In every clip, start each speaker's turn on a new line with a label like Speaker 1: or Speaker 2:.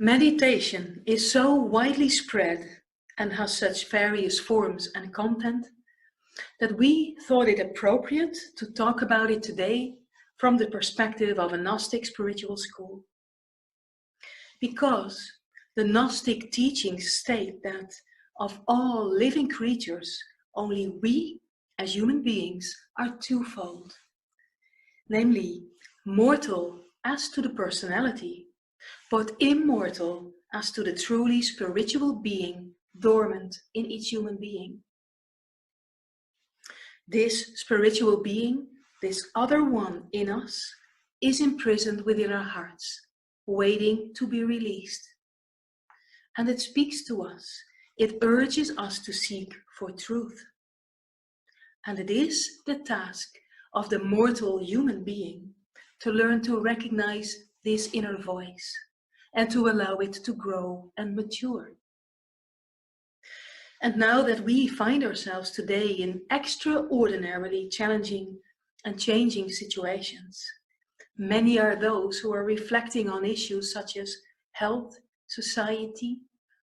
Speaker 1: Meditation is so widely spread and has such various forms and content that we thought it appropriate to talk about it today from the perspective of a Gnostic spiritual school. Because the Gnostic teachings state that of all living creatures, only we as human beings are twofold, namely mortal as to the personality, but immortal as to the truly spiritual being dormant in each human being. This spiritual being, this other one in us, is imprisoned within our hearts, waiting to be released. And it speaks to us. It urges us to seek for truth. And it is the task of the mortal human being to learn to recognize this inner voice and to allow it to grow and mature. And now that we find ourselves today in extraordinarily challenging and changing situations, many are those who are reflecting on issues such as health, society,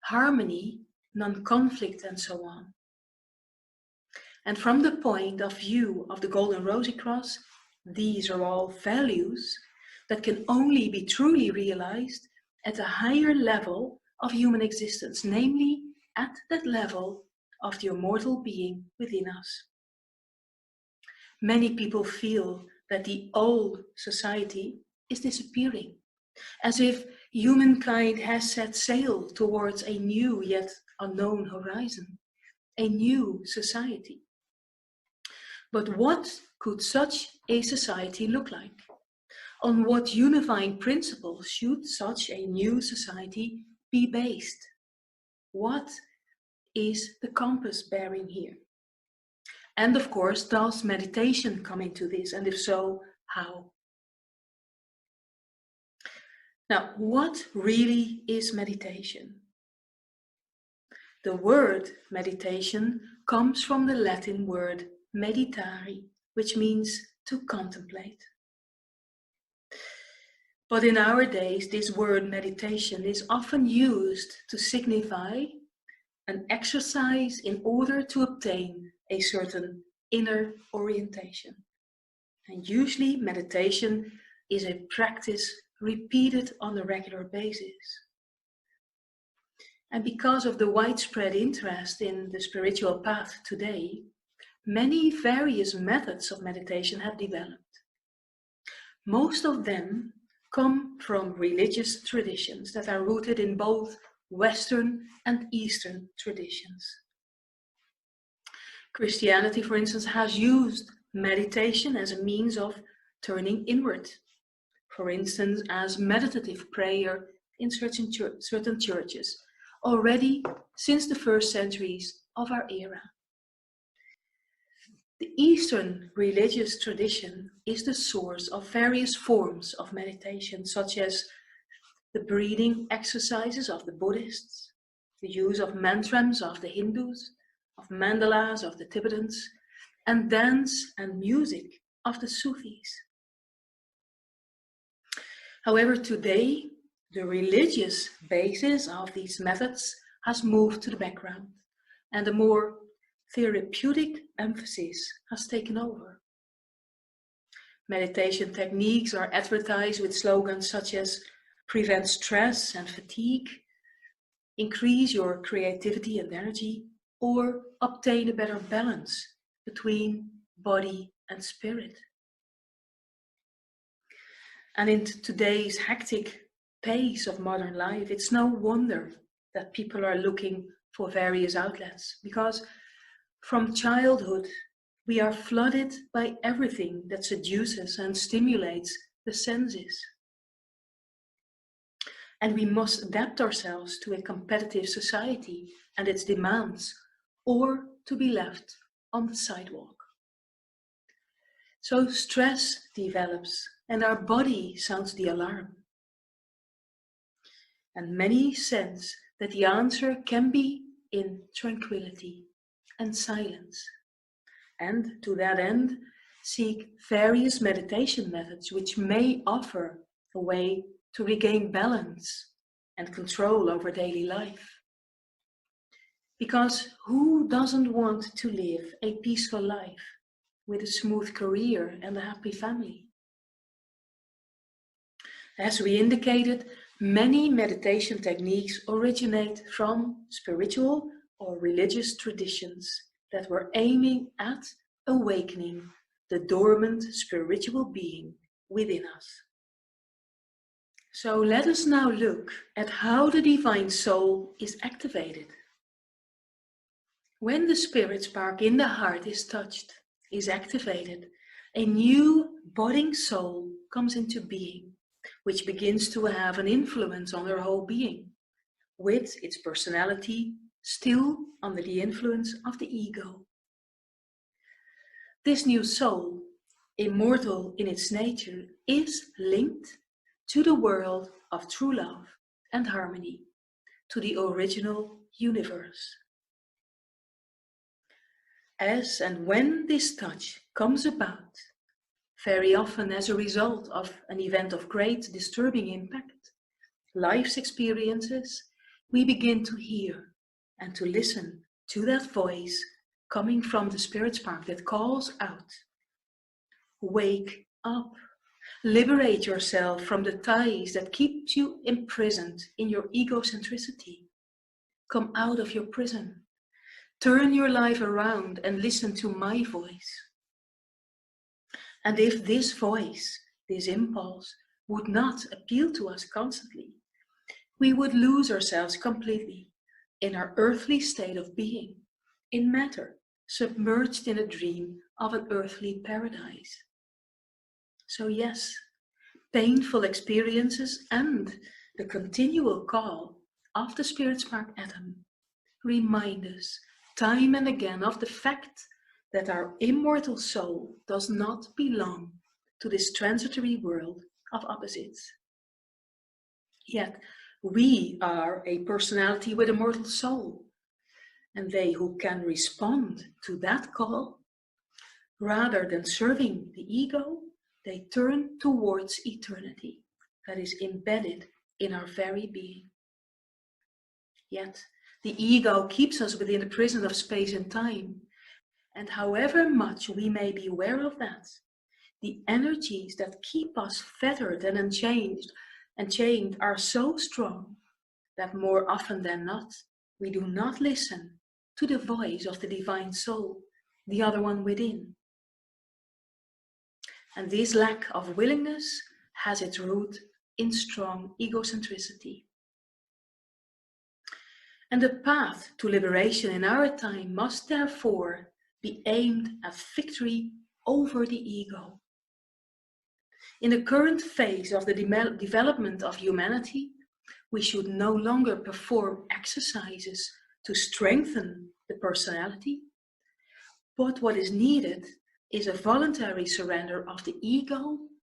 Speaker 1: harmony, non-conflict, and so on. And from the point of view of the Golden Rosy Cross, these are all values that can only be truly realized at a higher level of human existence, namely at that level of the immortal being within us. Many people feel that the old society is disappearing, as if humankind has set sail towards a new yet unknown horizon, a new society. But what could such a society look like? On what unifying principles should such a new society be based? What is the compass bearing here? And of course, does meditation come into this? And if so, how? Now, what really is meditation? The word meditation comes from the Latin word meditare, which means to contemplate. But in our days, this word meditation is often used to signify an exercise in order to obtain a certain inner orientation. And usually meditation is a practice repeated on a regular basis. And because of the widespread interest in the spiritual path today, many various methods of meditation have developed. Most of them come from religious traditions that are rooted in both Western and Eastern traditions. Christianity, for instance, has used meditation as a means of turning inward, for instance, as meditative prayer in certain churches, already since the first centuries of our era. The Eastern religious tradition is the source of various forms of meditation, such as the breathing exercises of the Buddhists, the use of mantras of the Hindus, of mandalas of the Tibetans, and dance and music of the Sufis. However, today, the religious basis of these methods has moved to the background, and a more therapeutic emphasis has taken over. Meditation techniques are advertised with slogans such as prevent stress and fatigue, increase your creativity and energy, or obtain a better balance between body and spirit. And in today's hectic pace of modern life, it's no wonder that people are looking for various outlets, because from childhood we are flooded by everything that seduces and stimulates the senses. And we must adapt ourselves to a competitive society and its demands, or to be left on the sidewalk. So stress develops and our body sounds the alarm. And many sense that the answer can be in tranquility and silence. And to that end, seek various meditation methods which may offer a way to regain balance and control over daily life. Because who doesn't want to live a peaceful life with a smooth career and a happy family? As we indicated, many meditation techniques originate from spiritual or religious traditions that were aiming at awakening the dormant spiritual being within us. So let us now look at how the divine soul is activated. When the spirit spark in the heart is touched, is activated, a new budding soul comes into being, which begins to have an influence on their whole being, with its personality still under the influence of the ego. This new soul, immortal in its nature, is linked to the world of true love and harmony, to the original universe. As and when this touch comes about, very often as a result of an event of great disturbing impact, life's experiences, we begin to hear and to listen to that voice coming from the spirit spark that calls out, wake up, liberate yourself from the ties that keep you imprisoned in your egocentricity. Come out of your prison. Turn your life around and listen to my voice. And if this voice, this impulse, would not appeal to us constantly, we would lose ourselves completely in our earthly state of being, in matter, submerged in a dream of an earthly paradise. So yes, painful experiences and the continual call of the spirit spark atom remind us time and again of the fact that our immortal soul does not belong to this transitory world of opposites. Yet we are a personality with a mortal soul, and they who can respond to that call, rather than serving the ego, they turn towards eternity that is embedded in our very being. Yet the ego keeps us within the prison of space and time, and however much we may be aware of that, the energies that keep us fettered and enchained are so strong that more often than not, we do not listen to the voice of the divine soul, the other one within. And this lack of willingness has its root in strong egocentricity. And the path to liberation in our time must therefore be aimed at victory over the ego. In the current phase of the development of humanity, we should no longer perform exercises to strengthen the personality, but what is needed is a voluntary surrender of the ego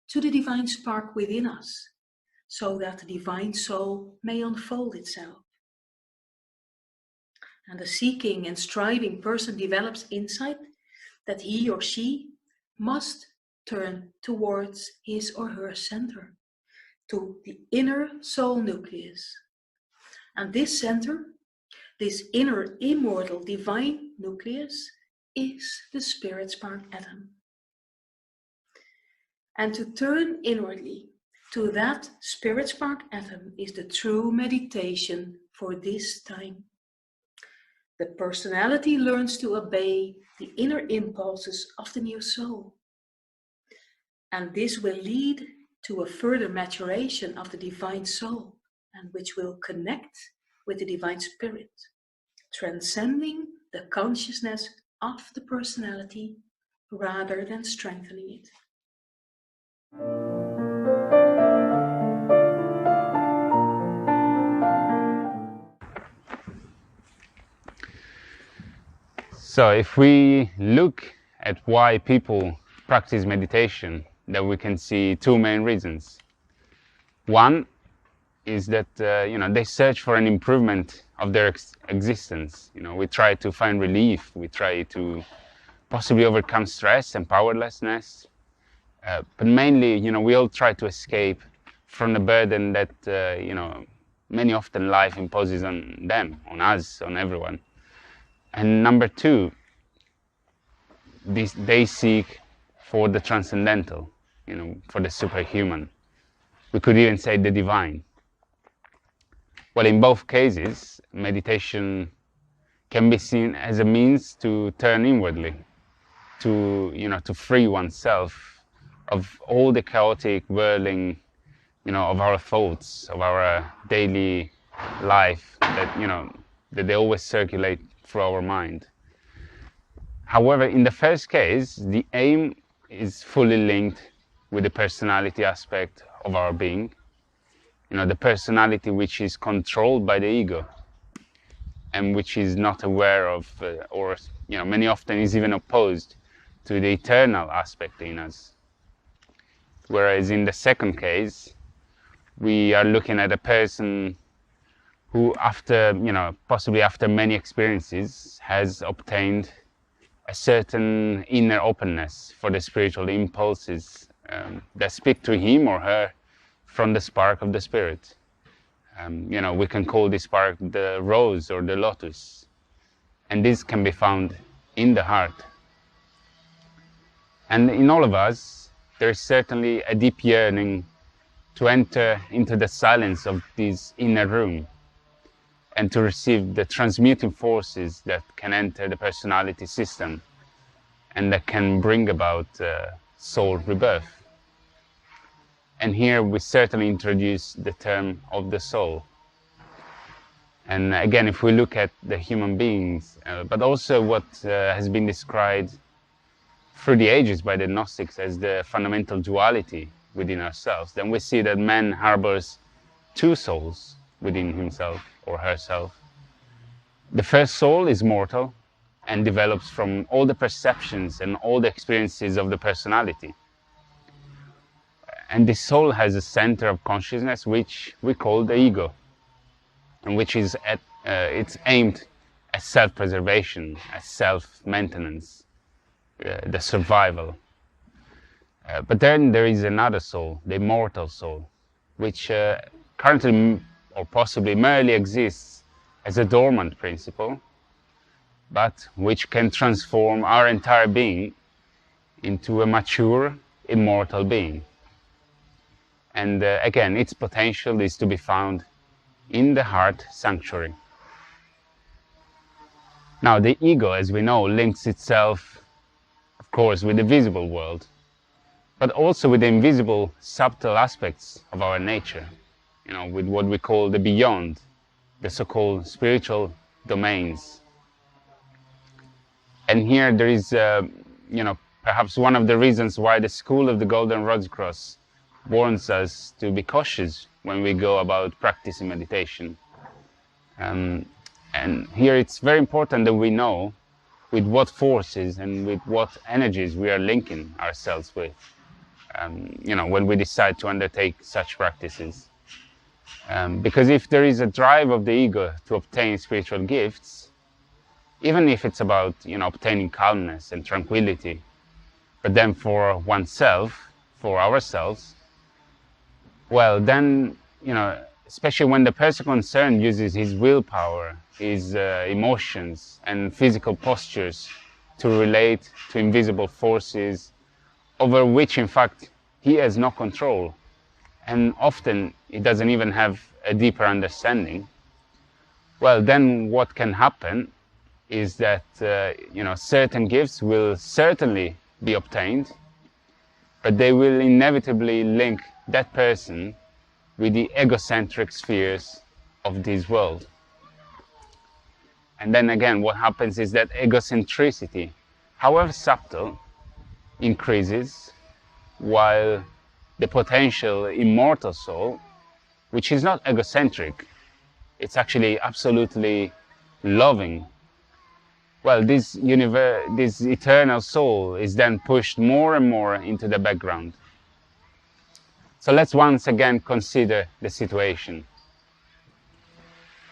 Speaker 1: to the divine spark within us, so that the divine soul may unfold itself. And the seeking and striving person develops insight that he or she must turn towards his or her center, to the inner soul nucleus. And this center, this inner immortal divine nucleus, is the spirit spark atom. And to turn inwardly to that spirit spark atom is the true meditation for this time. The personality learns to obey the inner impulses of the new soul. And this will lead to a further maturation of the divine soul, and which will connect with the divine spirit, transcending the consciousness of the personality rather than strengthening it.
Speaker 2: So if we look at why people practice meditation, then we can see two main reasons. One is that they search for an improvement of their existence. We try to find relief. We try to possibly overcome stress and powerlessness. But mainly, we all try to escape from the burden that many often life imposes on them, on us, on everyone. And number two, they seek for the transcendental, for the superhuman. We could even say the divine. Well, in both cases, meditation can be seen as a means to turn inwardly, to free oneself of all the chaotic whirling, of our thoughts, of our daily life that they always circulate through our mind. However, in the first case, the aim is fully linked with the personality aspect of our being, the personality which is controlled by the ego and which is not aware of, or many often is even opposed to the eternal aspect in us. Whereas in the second case, we are looking at a person who, after, possibly after many experiences, has obtained a certain inner openness for the spiritual impulses that speak to him or her from the spark of the spirit. We can call this spark the rose or the lotus, and this can be found in the heart. And in all of us, there is certainly a deep yearning to enter into the silence of this inner room and to receive the transmuting forces that can enter the personality system and that can bring about soul rebirth. And here we certainly introduce the term of the soul. And again, if we look at the human beings, but also what has been described through the ages by the Gnostics as the fundamental duality within ourselves, then we see that man harbors two souls within himself or herself. The first soul is mortal and develops from all the perceptions and all the experiences of the personality. And this soul has a center of consciousness which we call the ego, and which is it's aimed at self-preservation, at self-maintenance, the survival. But then there is another soul, the immortal soul, which currently or possibly merely exists as a dormant principle, but which can transform our entire being into a mature, immortal being. And again, its potential is to be found in the heart sanctuary. Now, the ego, as we know, links itself, of course, with the visible world, but also with the invisible, subtle aspects of our nature, with what we call the beyond, the so-called spiritual domains. And here there is, perhaps one of the reasons why the School of the Golden Rosicrucian warns us to be cautious when we go about practicing meditation. And here it's very important that we know with what forces and with what energies we are linking ourselves with, when we decide to undertake such practices. Because if there is a drive of the ego to obtain spiritual gifts, even if it's about obtaining calmness and tranquility, but then for oneself, for ourselves, well then, especially when the person concerned uses his willpower, his emotions and physical postures to relate to invisible forces over which in fact he has no control, and often he doesn't even have a deeper understanding, well then what can happen is that certain gifts will certainly be obtained, but they will inevitably link that person with the egocentric spheres of this world. And then again, what happens is that egocentricity, however subtle, increases, while the potential immortal soul, which is not egocentric, it's actually absolutely loving, well, this eternal soul is then pushed more and more into the background. So let's once again consider the situation.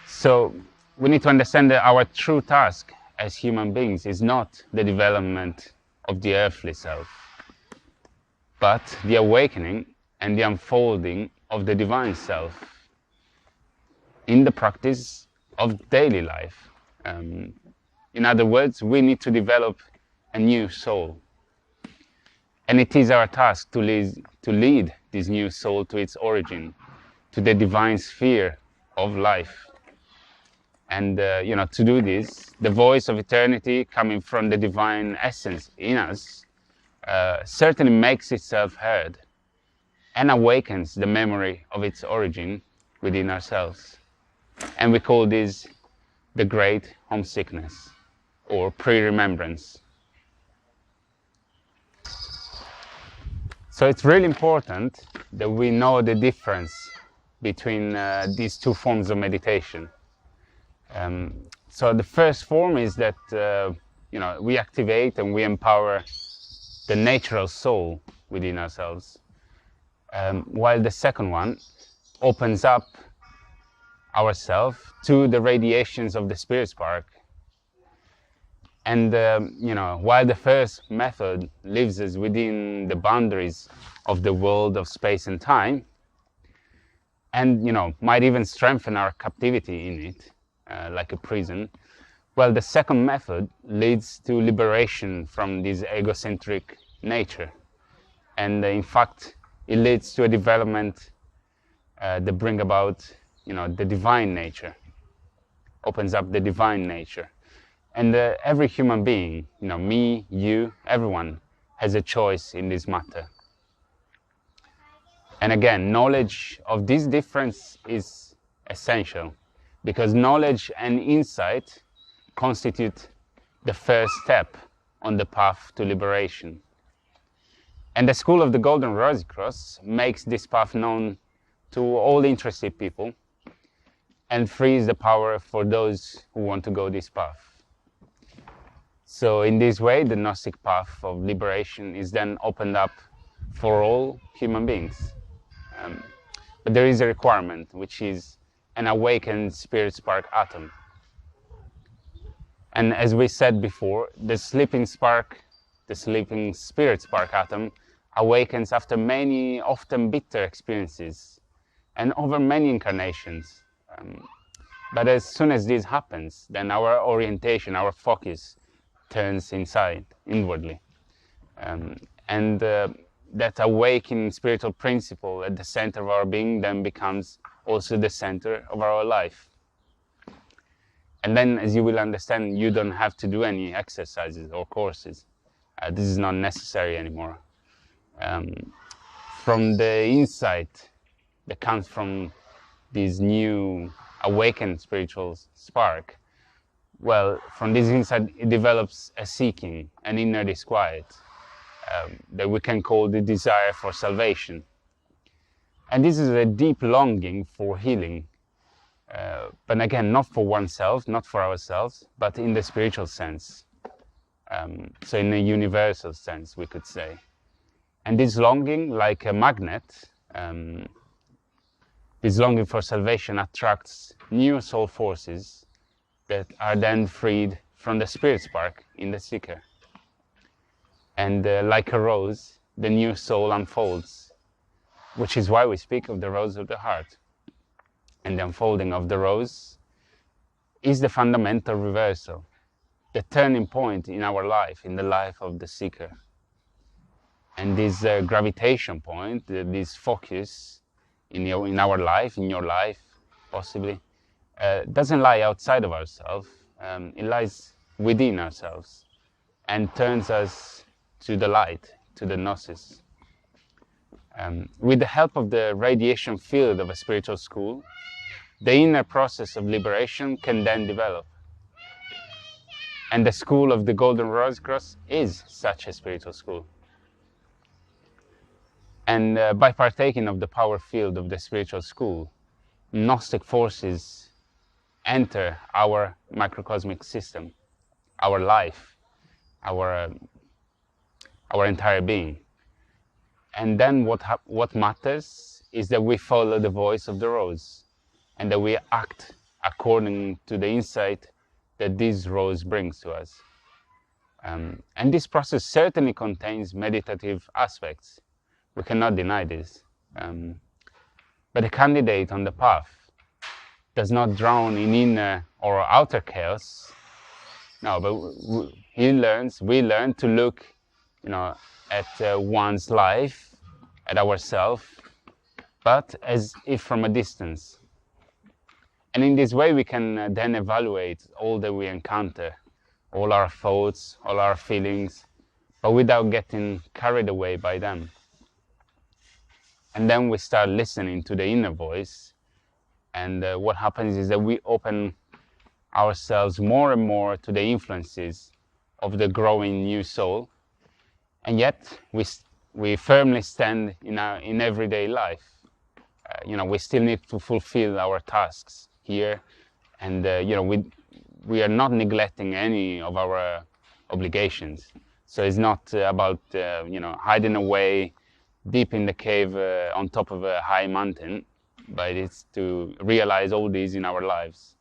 Speaker 2: So we need to understand that our true task as human beings is not the development of the earthly self, but the awakening and the unfolding of the divine self. in the practice of daily life. In other words, we need to develop a new soul. And it is our task to lead this new soul to its origin, to the divine sphere of life. And to do this, the voice of eternity coming from the divine essence in us certainly makes itself heard and awakens the memory of its origin within ourselves. And we call this the great homesickness or pre-remembrance. So it's really important that we know the difference between these two forms of meditation. So the first form is that we activate and we empower the natural soul within ourselves, while the second one opens up ourselves to the radiations of the spirit spark. And while the first method leaves us within the boundaries of the world of space and time, and might even strengthen our captivity in it, like a prison, well, the second method leads to liberation from this egocentric nature, and in fact, it leads to a development that bring about, the divine nature, opens up the divine nature. And every human being, me, you, everyone, has a choice in this matter. And again, knowledge of this difference is essential, because knowledge and insight constitute the first step on the path to liberation. And the School of the Golden Rosy Cross makes this path known to all interested people and frees the power for those who want to go this path. So in this way, the Gnostic path of liberation is then opened up for all human beings. But there is a requirement, which is an awakened spirit spark atom. And as we said before, the sleeping spirit spark atom awakens after many, often bitter experiences and over many incarnations. But as soon as this happens, then our orientation, our focus turns inwardly. That awakening spiritual principle at the center of our being then becomes also the center of our life. And then, as you will understand, you don't have to do any exercises or courses. This is not necessary anymore. From the insight that comes from this new awakened spiritual spark, well, from this insight it develops a seeking, an inner disquiet, that we can call the desire for salvation. And this is a deep longing for healing, but again, not for oneself, not for ourselves, but in the spiritual sense. So in a universal sense, we could say. And this longing, like a magnet, this longing for salvation attracts new soul forces that are then freed from the spirit spark in the seeker. And like a rose, the new soul unfolds, which is why we speak of the rose of the heart. And the unfolding of the rose is the fundamental reversal, the turning point in our life, in the life of the seeker. And this gravitation point, this focus in our life, in your life, possibly, doesn't lie outside of ourselves. It lies within ourselves and turns us to the light, to the gnosis. With the help of the radiation field of a spiritual school, the inner process of liberation can then develop. And the School of the Golden Rose Cross is such a spiritual school. And by partaking of the power field of the spiritual school, Gnostic forces enter our microcosmic system, our life, our entire being. And then what matters is that we follow the voice of the rose, and that we act according to the insight that this rose brings to us. And this process certainly contains meditative aspects. We cannot deny this. But a candidate on the path does not drown in inner or outer chaos. No, but we learn to look, at one's life, at ourselves, but as if from a distance. And in this way, we can then evaluate all that we encounter, all our thoughts, all our feelings, but without getting carried away by them. And then we start listening to the inner voice, and what happens is that we open ourselves more and more to the influences of the growing new soul, and yet we firmly stand in everyday life. We still need to fulfill our tasks here, and we are not neglecting any of our obligations. So it's not about hiding away deep in the cave on top of a high mountain, but it's to realize all these in our lives.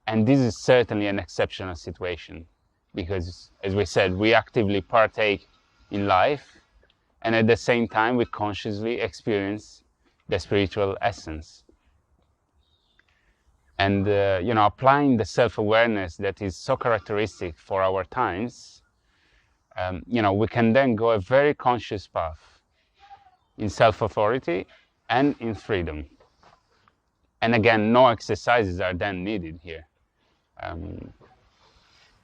Speaker 2: And this is certainly an exceptional situation, because, as we said, we actively partake in life, and at the same time we consciously experience the spiritual essence. And applying the self-awareness that is so characteristic for our times, we can then go a very conscious path in self-authority and in freedom. And again, no exercises are then needed here.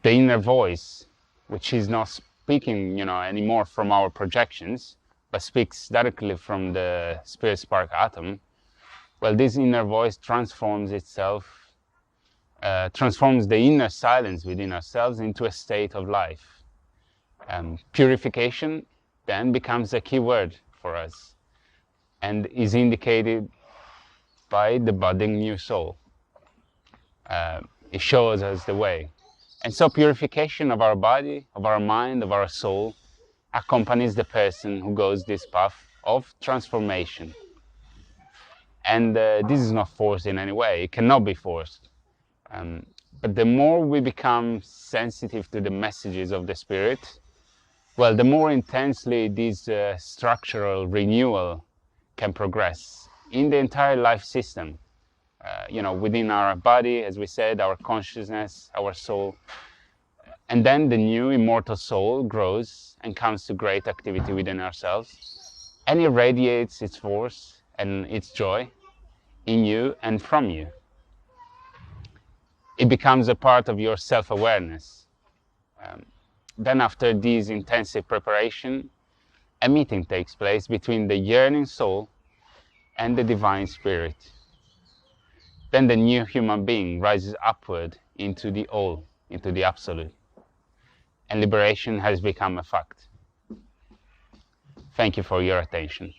Speaker 2: The inner voice, which is not speaking, anymore from our projections, but speaks directly from the spirit spark atom. Well, this inner voice transforms the inner silence within ourselves into a state of life. Purification then becomes a key word for us, and is indicated by the budding new soul. It shows us the way. And so purification of our body, of our mind, of our soul, accompanies the person who goes this path of transformation. And this is not forced in any way. It cannot be forced. But the more we become sensitive to the messages of the Spirit, well, the more intensely this structural renewal can progress in the entire life system. Within our body, as we said, our consciousness, our soul. And then the new immortal soul grows and comes to great activity within ourselves, and irradiates its force and its joy in you and from you. It becomes a part of your self-awareness. Then after this intensive preparation, a meeting takes place between the yearning soul and the divine spirit. Then the new human being rises upward into the all, into the absolute. And liberation has become a fact. Thank you for your attention.